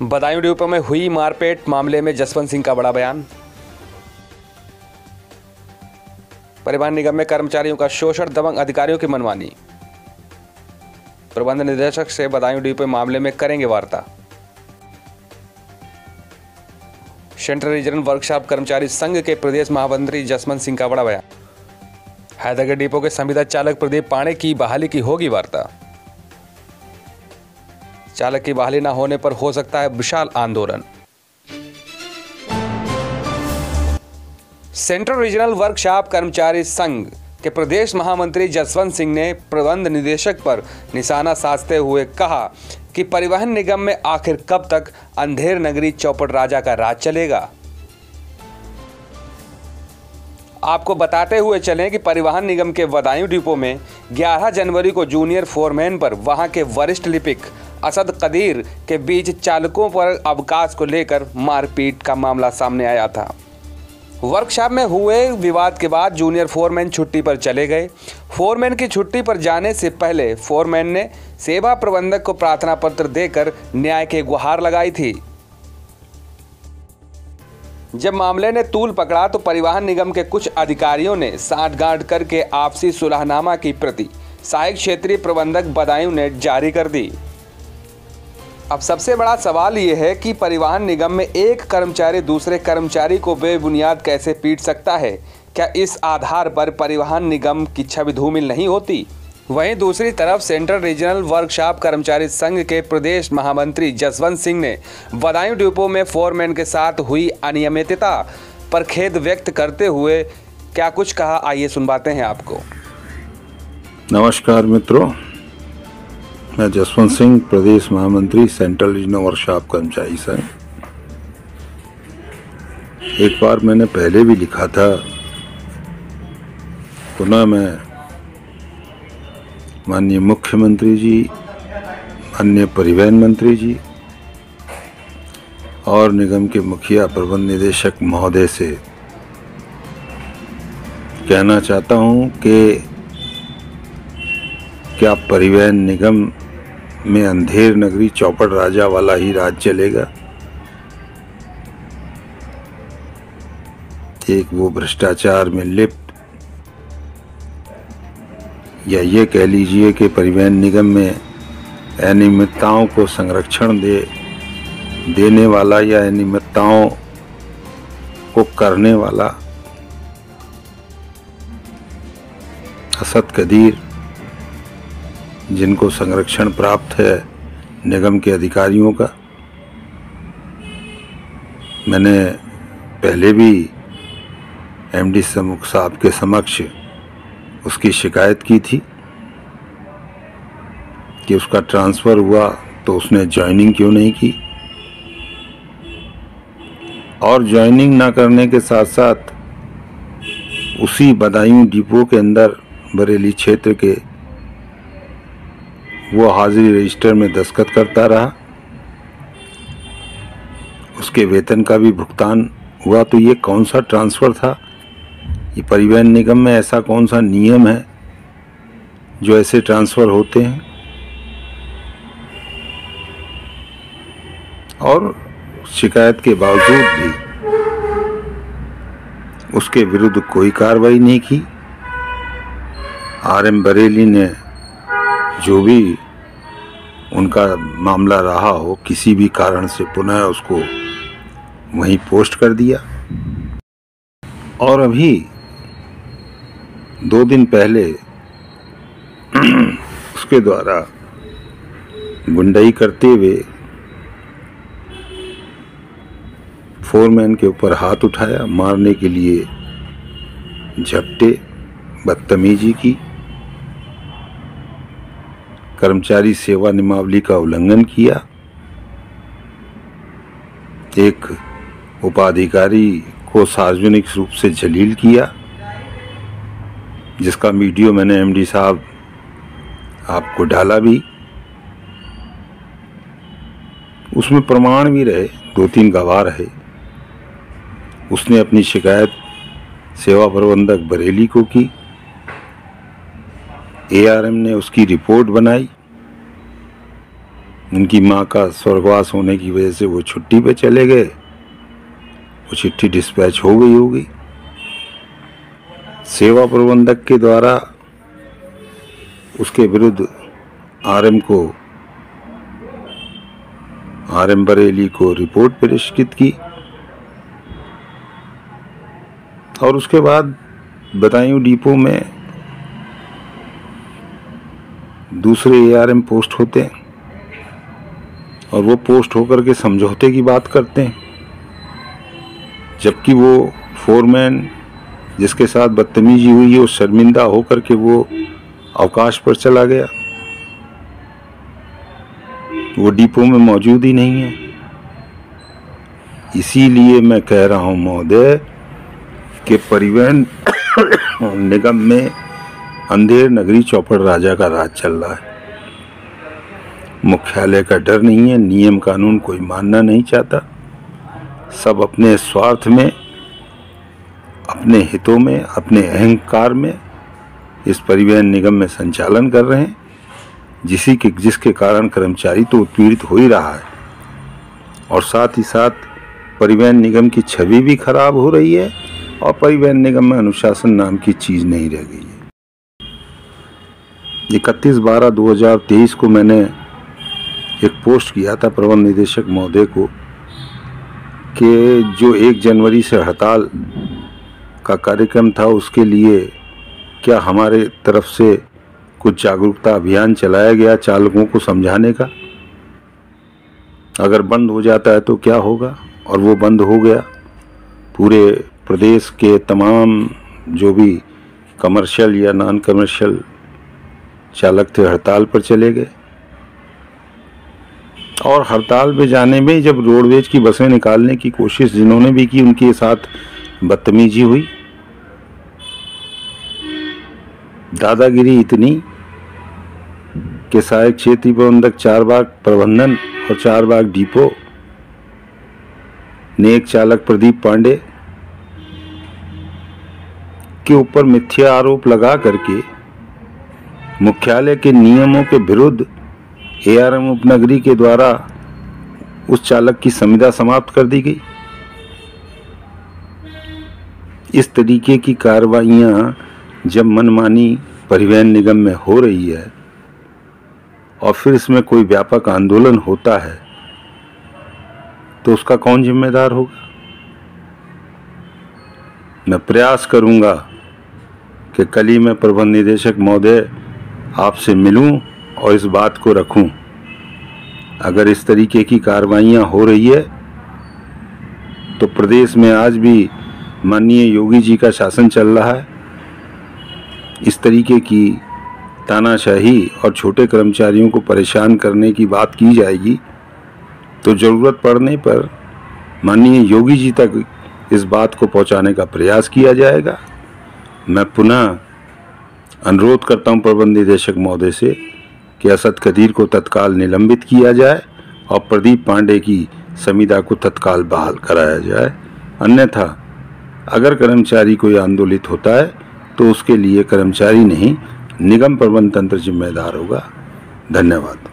Badaun depot में हुई मारपीट मामले में जसवंत सिंह का बड़ा बयान। परिवहन निगम में कर्मचारियों का शोषण, दबंग अधिकारियों की मनमानी। प्रबंध निदेशक से बदायूं डिपो मामले में करेंगे वार्ता। सेंट्रल रीजनल वर्कशॉप कर्मचारी संघ के प्रदेश महामंत्री जसवंत सिंह का बड़ा बयान। हैदरगढ़ डिपो के संविदा चालक प्रदीप पांडे की बहाली की होगी वार्ता। चालक की बहाली न होने पर हो सकता है विशाल आंदोलन। सेंट्रल रीजनल वर्कशॉप कर्मचारी संघ के प्रदेश महामंत्री जसवंत सिंह ने प्रबंध निदेशक पर निशाना साधते हुए कहा कि परिवहन निगम में आखिर कब तक अंधेर नगरी चौपट राजा का राज चलेगा। आपको बताते हुए चलें कि परिवहन निगम के बदायूं डिपो में 11 जनवरी को जूनियर फोरमैन पर वहां के वरिष्ठ लिपिक असद कदीर के बीच चालकों पर अवकाश को लेकर मारपीट का मामला सामने आया था। वर्कशॉप में हुए विवाद के बाद जूनियर फोरमैन छुट्टी पर चले गए। फोरमैन की छुट्टी पर जाने से पहले फोरमैन ने सेवा प्रबंधक को प्रार्थना पत्र देकर न्याय की गुहार लगाई थी। जब मामले ने तूल पकड़ा तो परिवहन निगम के कुछ अधिकारियों ने सांठगांठ करके आपसी सुलहनामा की प्रति सहायक क्षेत्रीय प्रबंधक बदायूं ने जारी कर दी। अब सबसे बड़ा सवाल यह है कि परिवहन निगम में एक कर्मचारी दूसरे कर्मचारी को बेबुनियाद कैसे पीट सकता है। क्या इस आधार पर परिवहन निगम की छवि धूमिल नहीं होती? वहीं दूसरी तरफ सेंट्रल रीजनल वर्कशॉप कर्मचारी संघ के प्रदेश महामंत्री जसवंत सिंह ने बदायूं डिपो में फोरमैन के साथ हुई अनियमितता पर खेद व्यक्त करते हुए क्या कुछ कहा, आइए सुनवाते हैं आपको। नमस्कार मित्रों, मैं जसवंत सिंह, प्रदेश महामंत्री, सेंट्रल रीजनल वर्कशॉप कर्मचारी संघ। एक बार मैंने पहले भी लिखा था, पुनः मैं माननीय मुख्यमंत्री जी, माननीय परिवहन मंत्री जी और निगम के मुखिया प्रबंध निदेशक महोदय से कहना चाहता हूं कि क्या परिवहन निगम में अंधेर नगरी चौपट राजा वाला ही राज चलेगा। एक वो भ्रष्टाचार में लिप्त, या ये कह लीजिए कि परिवहन निगम में अनियमितताओं को संरक्षण देने वाला या अनियमितताओं को करने वाला असद कदीर, जिनको संरक्षण प्राप्त है निगम के अधिकारियों का। मैंने पहले भी एमडी साहब के समक्ष उसकी शिकायत की थी कि उसका ट्रांसफ़र हुआ तो उसने ज्वाइनिंग क्यों नहीं की, और ज्वाइनिंग ना करने के साथ साथ उसी बदायूं डिपो के अंदर बरेली क्षेत्र के वो हाजिरी रजिस्टर में दस्तखत करता रहा। उसके वेतन का भी भुगतान हुआ। तो ये कौन सा ट्रांसफ़र था? ये परिवहन निगम में ऐसा कौन सा नियम है जो ऐसे ट्रांसफ़र होते हैं? और शिकायत के बावजूद भी उसके विरुद्ध कोई कार्रवाई नहीं की। आरएम बरेली ने जो भी उनका मामला रहा हो, किसी भी कारण से पुनः उसको वहीं पोस्ट कर दिया। और अभी 2 दिन पहले उसके द्वारा गुंडाई करते हुए फोरमैन के ऊपर हाथ उठाया, मारने के लिए झपटे, बदतमीजी की, कर्मचारी सेवा नियमावली का उल्लंघन किया, एक उपाधिकारी को सार्वजनिक रूप से जलील किया, जिसका वीडियो मैंने एमडी साहब आपको डाला भी। उसमें प्रमाण भी रहे, 2-3 गवाह रहे। उसने अपनी शिकायत सेवा प्रबंधक बरेली को की। एआरएम ने उसकी रिपोर्ट बनाई। उनकी माँ का स्वर्गवास होने की वजह से वो छुट्टी पे चले गए। वो चिट्ठी डिस्पैच हो गई होगी। सेवा प्रबंधक के द्वारा उसके विरुद्ध आरएम बरेली को रिपोर्ट परिष्कृत की और उसके बाद बदायूं डिपो में दूसरे एआरएम पोस्ट होते हैं और वो पोस्ट होकर के समझौते की बात करते हैं, जबकि वो फोरमैन जिसके साथ बदतमीजी हुई है वो शर्मिंदा होकर के वो अवकाश पर चला गया। वो डिपो में मौजूद ही नहीं है। इसीलिए मैं कह रहा हूं महोदय कि परिवहन निगम में अंधेर नगरी चौपड़ राजा का राज चल रहा है। मुख्यालय का डर नहीं है, नियम कानून कोई मानना नहीं चाहता। सब अपने स्वार्थ में, अपने हितों में, अपने अहंकार में इस परिवहन निगम में संचालन कर रहे हैं, जिसके कारण कर्मचारी तो उत्पीड़ित हो ही रहा है और साथ ही साथ परिवहन निगम की छवि भी खराब हो रही है और परिवहन निगम में अनुशासन नाम की चीज नहीं रह गई है। 31/12/2023 को मैंने एक पोस्ट किया था प्रबंध निदेशक महोदय को कि जो 1 जनवरी से हड़ताल का कार्यक्रम था उसके लिए क्या हमारे तरफ से कुछ जागरूकता अभियान चलाया गया चालकों को समझाने का। अगर बंद हो जाता है तो क्या होगा, और वो बंद हो गया। पूरे प्रदेश के तमाम जो भी कमर्शियल या नॉन कमर्शियल चालक थे हड़ताल पर चले गए और हड़ताल पे जाने में जब रोडवेज की बसें निकालने की कोशिश जिन्होंने भी की उनके साथ बदतमीजी हुई। दादागिरी इतनी कि सहायक क्षेत्रीय प्रबंधक चारबाग प्रबंधन और चारबाग डिपो ने एक चालक प्रदीप पांडे के ऊपर मिथ्या आरोप लगा करके मुख्यालय के नियमों के विरुद्ध एआरएम उपनगरी के द्वारा उस चालक की संविदा समाप्त कर दी गई। इस तरीके की कार्रवाइयां जब मनमानी परिवहन निगम में हो रही है और फिर इसमें कोई व्यापक आंदोलन होता है तो उसका कौन जिम्मेदार होगा। मैं प्रयास करूंगा कि कल ही मैं प्रबंध निदेशक महोदय आपसे मिलूं और इस बात को रखूं। अगर इस तरीके की कार्रवाइयां हो रही है तो प्रदेश में आज भी माननीय योगी जी का शासन चल रहा है। इस तरीके की तानाशाही और छोटे कर्मचारियों को परेशान करने की बात की जाएगी तो ज़रूरत पड़ने पर माननीय योगी जी तक इस बात को पहुंचाने का प्रयास किया जाएगा। मैं पुनः अनुरोध करता हूं प्रबंध निदेशक महोदय से कि असद कदीर को तत्काल निलंबित किया जाए और प्रदीप पांडे की संविदा को तत्काल बहाल कराया जाए। अन्यथा अगर कर्मचारी कोई आंदोलित होता है तो उसके लिए कर्मचारी नहीं निगम प्रबंध तंत्र जिम्मेदार होगा। धन्यवाद।